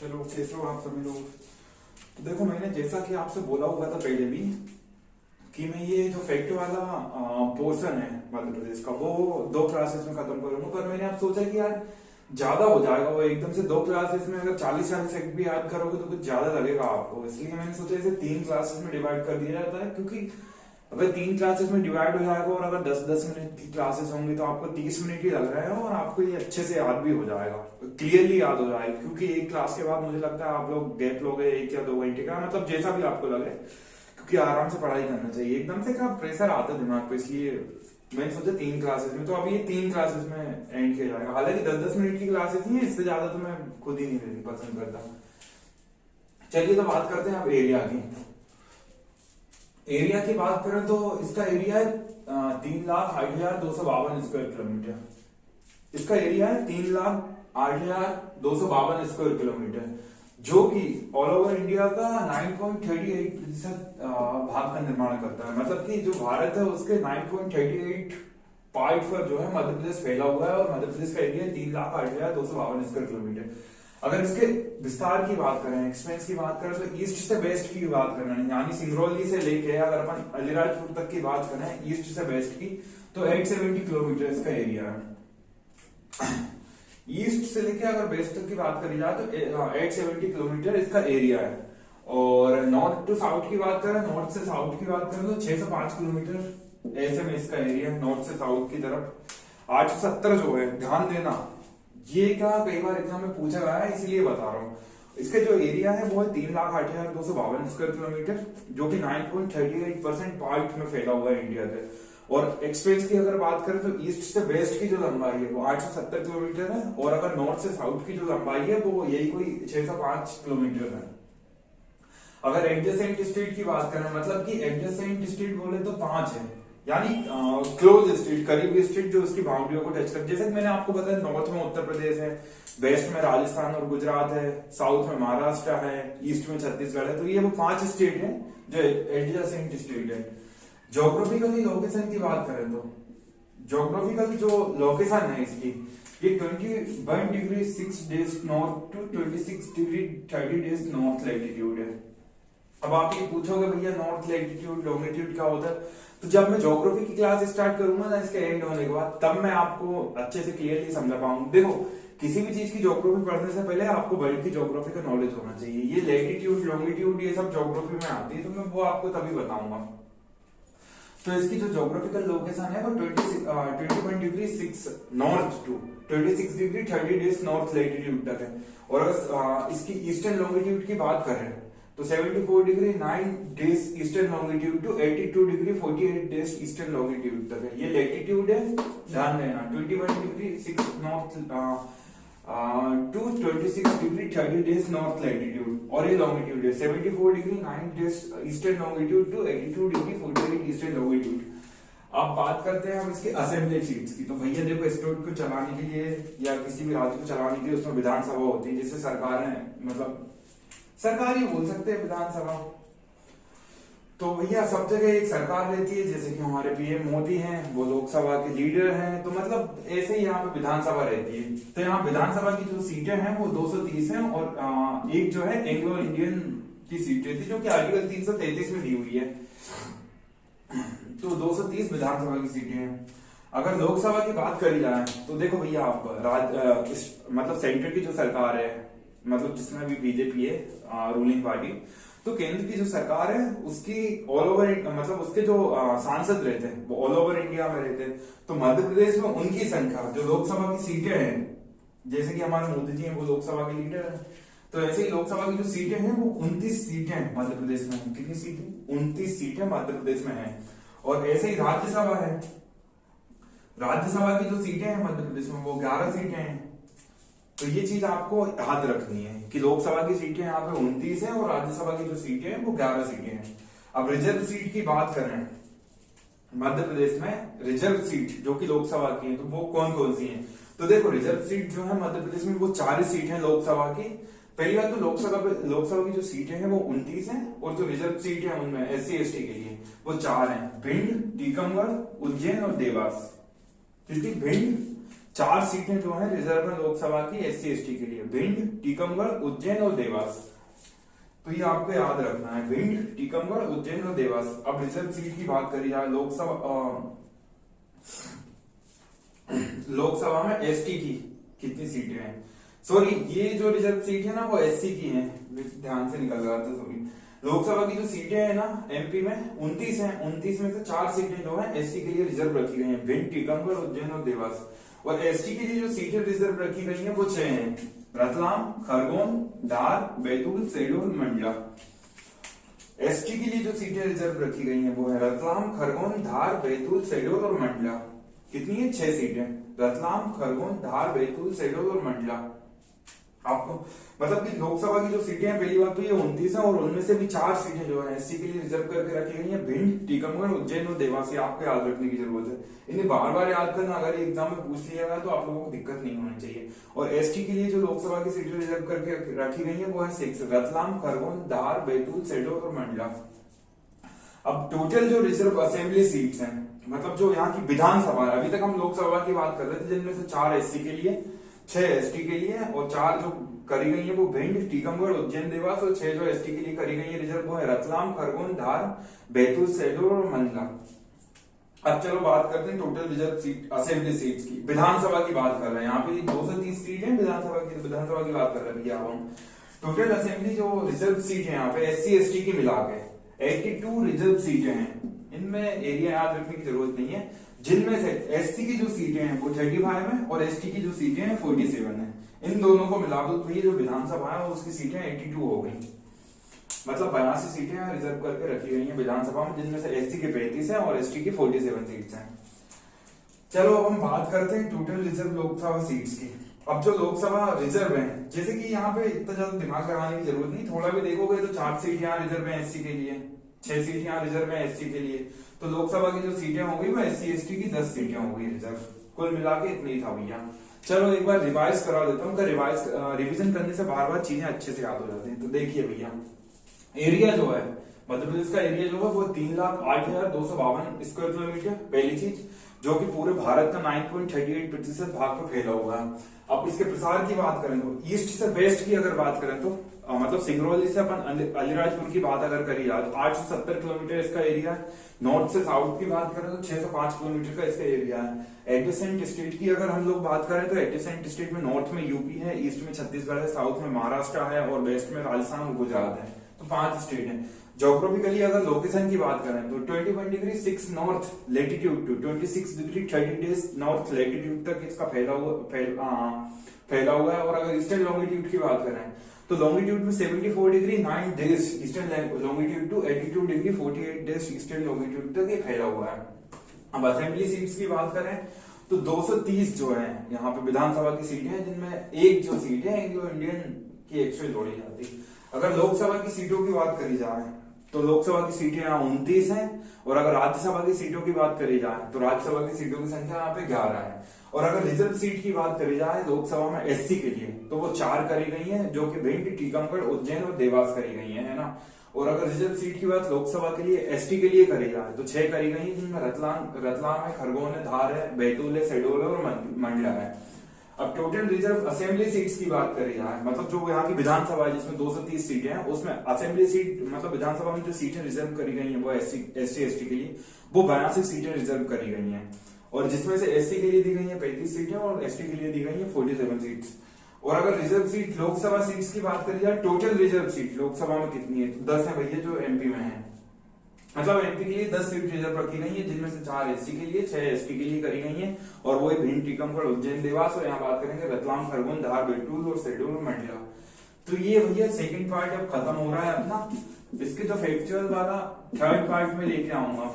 चलो कैसे हो आप सभी लोग। तो देखो मैंने जैसा कि आपसे बोला हुआ था पहले भी कि मैं ये जो फैक्ट वाला पोर्शन है मध्य प्रदेश का वो 2 क्लासेस में खत्म करूंगा, पर मैंने अब सोचा कि यार ज्यादा हो जाएगा वो एकदम से 2 क्लासेस में। अगर 40-40 फैक्ट भी याद करोगे तो कुछ ज्यादा लगेगा आपको, इसलिए मैंने सोचा इसे 3 क्लासेस में डिवाइड कर दिया जाता है। क्योंकि अगर 3 क्लासेस में डिवाइड हो जाएगा और अगर 10-10 मिनट की क्लासेस होंगी तो आपको 30 मिनट ही लग रहा है और आपको ये अच्छे से याद भी हो जाएगा, क्लियरली याद हो जाएगा। क्योंकि एक क्लास के बाद मुझे लगता है आप लोग गैप लोगे 1 या 2 घंटे का, मतलब जैसा भी आपको लगे, क्योंकि आराम से पढ़ाई करना चाहिए। एकदम से क्या प्रेशर आता है दिमाग पे, इसलिए मैंने सोचा 3 क्लासेस में। तो अब ये 3 क्लासेस में एंड किया जाएगा। हालांकि 10-10 मिनट की क्लासेस ही है, इससे ज्यादा तो मैं खुद ही नहीं लेनी पसंद करता। चलिए तो बात करते हैं अब एरिया की। एरिया की बात करें तो इसका एरिया है 3,08,252 स्क्वायर किलोमीटर। इसका एरिया है 3,08,252 स्क्वायर किलोमीटर, जो कि ऑल ओवर इंडिया का 9.38% भाग का निर्माण करता है। मतलब कि जो भारत है उसके 9.38 पार्ट पर जो है मध्य प्रदेश फैला हुआ है, और मध्य प्रदेश का एरिया 3,08,252 स्क्वायर किलोमीटर। अगर इसके विस्तार की बात करें, एक्सपेंस की बात करें, तो ईस्ट से वेस्ट की बात करें, यानी सिंगरौली से लेके अगर अपन अलीराजपुर तक की बात करें ईस्ट से वेस्ट की, तो 870 किलोमीटर इसका एरिया है। ईस्ट से लेके अगर वेस्ट तक की बात करी जाए तो 870 किलोमीटर इसका एरिया है। और नॉर्थ टू साउथ की बात करें, नॉर्थ से साउथ की बात करें तो 605 किलोमीटर ऐसे में इसका एरिया है नॉर्थ से साउथ की तरफ। 870 जो है, ध्यान देना, ये क्या कई बार एग्जाम में पूछा गया है इसलिए बता रहा हूँ। इसका जो एरिया है वो है 3,08,252 स्क्वायर किलोमीटर, जो कि 9.38% पार्ट में फैला हुआ है इंडिया के। और एक्सपेंस की अगर बात करें तो ईस्ट से वेस्ट की जो लंबाई है वो 870 किलोमीटर है, और अगर नॉर्थ से साउथ की जो लंबाई है वो यही कोई 605 किलोमीटर है। अगर एडजेसेंट स्टेट की बात करें, मतलब कि एडजेसेंट स्टेट बोले तो 5 है, यानी क्लोज स्टेट, करीबी स्टेट जो उसकी बाउंड्रियों को टच कर। जैसे कि मैंने आपको बताया, नॉर्थ में उत्तर प्रदेश है, वेस्ट में राजस्थान और गुजरात है, साउथ में महाराष्ट्र है, ईस्ट में छत्तीसगढ़ है। तो ये वो 5 स्टेट है जो एडजेसेंट स्टेट है। ज्योग्राफिकली लोकेशन की बात करें तो ज्योग्राफिकल जो लोकेशन है इसकी, ये 21 degree 6 days north to 26 degree 30 days north latitude है। अब आप ये पूछोगे भैया नॉर्थ लैटिट्यूड लॉन्गिट्यूड क्या होता है, तो जब मैं ज्योग्राफी की क्लास स्टार्ट करूंगा ना इसके एंड होने के बाद, तब मैं आपको अच्छे से क्लियरली समझा पाऊंगा। देखो, किसी भी चीज की ज्योग्राफी पढ़ने से पहले आपको वर्ल्ड की ज्योग्राफी का नॉलेज होना चाहिए। ये लैटिट्यूड लॉन्गिट्यूड ये सब ज्योग्राफी में आती है, तो मैं वो आपको तभी बताऊंगा। तो इसकी जो ज्योग्राफिकल लोकेशन है वो 21 degree 6 north to 26 degree 30 days north latitude तक है। और अगर इसकी ईस्टर्न लॉन्गिट्यूड की बात करें तो 74 degree 9 days eastern longitude to 82 degree 48 days eastern longitude तक है। ये लैटिट्यूड है, ध्यान देना। 21 degree 6 north to 26 degree 30 days north latitude, और ये लॉन्गिट्यूड है 74 degree 9 days eastern longitude to 82 degree 48 eastern longitude. अब बात करते हैं हम इसके असेंबली सीट्स की। तो भैया देखो, स्टेट को चलाने के लिए या किसी भी राज्य को चलाने के लिए उसमें विधानसभा होती है, जिससे सरकार है, मतलब सरकार ही बोल सकते हैं विधानसभा। तो भैया सब जगह एक सरकार रहती है, जैसे कि हमारे पीएम मोदी हैं, वो लोकसभा के लीडर हैं, तो मतलब ऐसे ही यहाँ पे विधानसभा रहती है। तो यहाँ विधानसभा की जो सीटें हैं वो 230 हैं, और एक जो है एंग्लो इंडियन की सीटें थी जो कि आर्टिकल 333 में दी हुई है। तो 230 विधानसभा की सीटें हैं। अगर लोकसभा की बात करी जाए तो देखो भैया, आप मतलब सेंटर की जो सरकार है, मतलब जिसमें भी बीजेपी है रूलिंग पार्टी, तो केंद्र की जो सरकार है उसकी ऑल ओवर, मतलब उसके जो सांसद रहते हैं वो ऑल ओवर इंडिया में रहते हैं। तो मध्य प्रदेश में उनकी संख्या जो लोकसभा की सीटें हैं, जैसे कि हमारे मोदी जी हैं वो लोकसभा के लीडर है, तो ऐसे ही लोकसभा की जो सीटें हैं वो 29 सीटें मध्य प्रदेश में हैं। कितनी सीटें? 29 सीटें मध्य प्रदेश में हैं। और ऐसे ही राज्यसभा है, राज्यसभा की जो सीटें हैं मध्य प्रदेश में वो 11 सीटें हैं। तो ये चीज आपको याद रखनी है कि लोकसभा की सीटें यहाँ पे 29 हैं और राज्यसभा की जो सीटें हैं वो 11 सीटें हैं। अब रिजर्व सीट की बात करें मध्य प्रदेश में, रिजर्व सीट जो कि लोकसभा की है, तो वो कौन कौन सी हैं? तो देखो, रिजर्व सीट जो है मध्य प्रदेश में वो 4 सीट है लोकसभा की। पहली बात तो लोकसभा की जो सीटें हैं वो 29 हैं, और जो रिजर्व सीट है उनमें SC ST के लिए वो 4 हैं, भिंड, टीकमगढ़, उज्जैन और देवास। भिंड, 4 सीटें जो है रिजर्व है लोकसभा की SC ST के लिए, भिंड, टीकमगढ़, उज्जैन और देवास। तो ये आपको याद रखना है, भिंड, टीकमगढ़, उज्जैन और देवास। अब रिजर्व सीट की बात करी जाए लोकसभा में ST की कितनी सीटें हैं, सॉरी ये जो रिजर्व सीट है ना वो SC की है, ध्यान से निकल रहा था, सॉरी। लोकसभा की जो सीटें हैं ना MP में 29 हैं, 29 में से 4 सीटें जो है SC के लिए रिजर्व रखी गई हैं, भिंड, टीकमगढ़, उज्जैन और देवास। और ST के लिए जो सीटें रिजर्व रखी गई हैं वो 6 हैं, रतलाम, खरगोन, धार, बैतूल, शहडोल, मंडला। ST के लिए जो सीटें रिजर्व रखी गई हैं वो है रतलाम, खरगोन, धार, बैतूल, शहडोल और मंडला। कितनी है? 6 सीटें, रतलाम, खरगोन, धार, बैतूल, शहडोल और मंडला। आपको मतलब कि लोकसभा की जो सीटें हैं पहली बात तो ये 29 है और उनमें से भी 4 सीटें जो है SC के लिए रिजर्व करके रखी गई हैं, भिंड, टीकमगढ़, उज्जैन और देवास। आपको याद रखने की जरूरत है, इन्हें बार बार याद करना, अगर एग्जाम में पूछ लिया गया तो आप लोगों को दिक्कत नहीं होनी चाहिए। और ST के लिए जो लोकसभा की सीटें रिजर्व करके रखी गई है वो है 6, रतलाम, खरगोन, धार, बैतूल, शहडोल और मंडला। अब टोटल जो रिजर्व असेंबली सीट्स हैं, मतलब जो यहाँ की विधानसभा है, अभी तक हम लोकसभा की बात कर रहे थे जिनमें से 4 SC के लिए, 6 ST के लिए और 4 जो करी गई है वो भिंड, टीकमगढ़, उज्जैन, देवास और 6 जो ST के लिए करी गई है रिजर्व वो है रतलाम, खरगोन, धार, बैतूल, शहडोल और मंडला। अब चलो बात करते हैं total reserve seat assembly seats की। विधानसभा की बात कर रहे हैं, यहाँ पे 230 सीट है विधानसभा की बात कर रहे हैं भैया हम। टोटल असेंबली जो रिजर्व सीट है यहाँ पे SC ST की मिला के 82 रिजर्व सीटें हैं। इनमें एरिया याद रखने की जरूरत नहीं है, जिनमें से SC की जो सीटें हैं वो 35 है और ST की जो सीटें हैं 47 है। इन दोनों को मिला दो तो ये जो विधानसभा है उसकी सीटें 82 हो गई, मतलब 82 सीटें रिजर्व करके रखी गई हैं विधानसभा में, जिनमें से SC के 35 है और ST की 47 सीट्स हैं। चलो अब हम बात करते हैं टोटल रिजर्व लोकसभा सीट्स की। अब जो लोकसभा रिजर्व है, जैसे कि यहाँ पे इतना ज्यादा दिमाग लगाने की जरूरत नहीं, थोड़ा भी देखोगे तो 4 सीट यहाँ रिजर्व है SC के लिए, 6 सीट यहाँ रिजर्व है ST के लिए, तो लोकसभा की जो सीटें होंगी वो SC ST की 10 सीटें होंगी रिजर्व। कुल मिला के इतना ही था भैया। चलो एक बार रिवाइज करा देता हूँ, रिवीजन करने से बार बार चीजें अच्छे से याद हो जाती हैं। तो देखिए भैया, एरिया जो है मध्य प्रदेश का एरिया जो है वो 3,08,252 स्क्वायर किलोमीटर, पहली चीज, जो कि पूरे भारत का 9.38% भाग पर फैला हुआ है। अब इसके प्रसार की बात करें तो ईस्ट से वेस्ट की अगर बात करें तो मतलब सिंगरौली से अपन अलीराजपुर की बात अगर करी जाए तो 870 किलोमीटर इसका एरिया है। नॉर्थ से साउथ की बात करें तो 605 किलोमीटर का इसका एरिया है। एडजेसेंट स्टेट की अगर हम लोग बात करें तो एडजेसेंट स्टेट में नॉर्थ में यूपी है, ईस्ट में छत्तीसगढ़ है, साउथ में महाराष्ट्र है और वेस्ट में राजस्थान और गुजरात है। तो 5 स्टेट है। ज्योग्राफिकली अगर लोकेशन की बात करें तो 21 degree 6 north latitude to 26 degree 30 days north latitude तक इसका फैला हुआ है। और अगर ईस्टर्न लॉन्गिट्यूड की बात करें तो लॉन्गिट्यूड में 74 degree 9 days eastern longitude to 82 degree 48 days eastern longitude तक ये फैला हुआ है। अब असेंबली सीट्स की बात करें तो 230 जो है यहाँ पे विधानसभा की सीटें हैं, जिनमें एक जो सीट है एंग्लो इंडियन की एक्चुअल जोड़ी जाती है। अगर लोकसभा की सीटों की बात करी जाए तो लोकसभा की सीटें यहाँ 29 हैं और अगर राज्यसभा की सीटों की बात करी जाए तो राज्यसभा की सीटों की संख्या यहाँ पे 11 है। और अगर रिजर्व सीट की बात करी जाए लोकसभा में SC के लिए तो वो 4 करी गई है, जो कि भिंड, टीकमगढ़, उज्जैन और देवास करी गई है ना। और अगर रिजर्व सीट की बात लोकसभा के लिए ST के लिए करी जाए तो 6 करी गई है, जिनमें रतलाम है, खरगोन है, धार है, बैतूल है, शहडोल है और मंडला है। अब टोटल रिजर्व असेंबली सीट्स की बात करी जाए, मतलब जो यहाँ की विधानसभा है जिसमें 230 सीटें हैं, उसमें असेंबली सीट मतलब विधानसभा में जो सीटें रिजर्व करी गई हैं वो SC ST के लिए वो 82 सीटें रिजर्व करी गई हैं। और जिसमें से SC के लिए दी गई है 35 सीटें और ST के लिए दी गई है 47 सीट्स। और अगर रिजर्व सीट लोकसभा सीट्स की बात करी जाए, टोटल रिजर्व सीट लोकसभा में कितनी है? 10 है भैया, जो MP में है। मतलब MP के लिए 10 सीट रिजर्व रखी गई है, जिनमें से 4 SC के लिए, 6 ST के लिए करी गई है। और वो भिंड, टीकमगढ़, उज्जैन, देवास और यहाँ बात करेंगे रतलाम, खरगोन, धार, बैतूल और शहडोल और मंडला। तो ये भैया सेकंड पार्ट अब खत्म हो रहा है अपना। इसके जो फैक्चुअल वाला थर्ड पार्ट में लेके आऊंगा,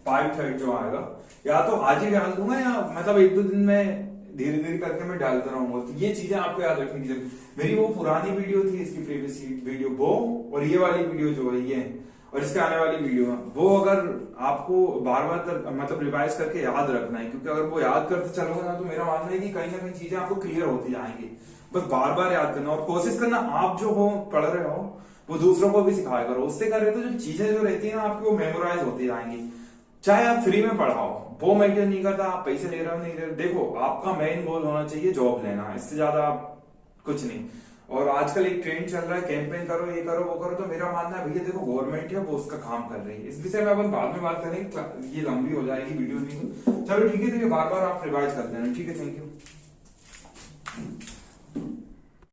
पार्ट थर्ड जो आएगा, या तो आज ही डाल दूंगा या मतलब 1-2 दिन में धीरे धीरे करके मैं डालता रहूंगा। तो ये चीजें आपको याद रखनी चाहिए। मेरी वो पुरानी वीडियो थी, इसकी प्रीवियस वीडियो वो, और ये वाली वीडियो जो है ये, और इसके आने वाली वीडियो है वो, अगर आपको बार बार मतलब रिवाइज करके याद रखना है, क्योंकि अगर वो याद करते चलोगे ना तो मेरा मानना है कि कहीं ना कहीं चीजें आपको क्लियर होती जाएंगी। बस बार बार याद करना और कोशिश करना आप जो हो पढ़ रहे हो वो दूसरों को भी सिखाया करो। उससे कर रहे तो जो चीजें जो रहती है ना आपकी वो मेमोराइज होती जाएंगी। चाहे आप फ्री में पढ़ाओ, वो मैटर नहीं करता आप पैसे ले रहे हो नहीं ले रहे हो। देखो आपका मेन गोल होना चाहिए जॉब लेना, इससे ज्यादा कुछ नहीं। और आजकल एक ट्रेंड चल रहा है कैंपेन करो, ये करो वो करो, तो मेरा मानना है भैया देखो गवर्नमेंट है वो उसका काम कर रही है। इस विषय में अपन बाद में बात करेंगे, ये लंबी हो जाएगी वीडियो नहीं। चलो ठीक है, तो ये बार बार आप रिवाइज कर लेना, ठीक है, थैंक यू।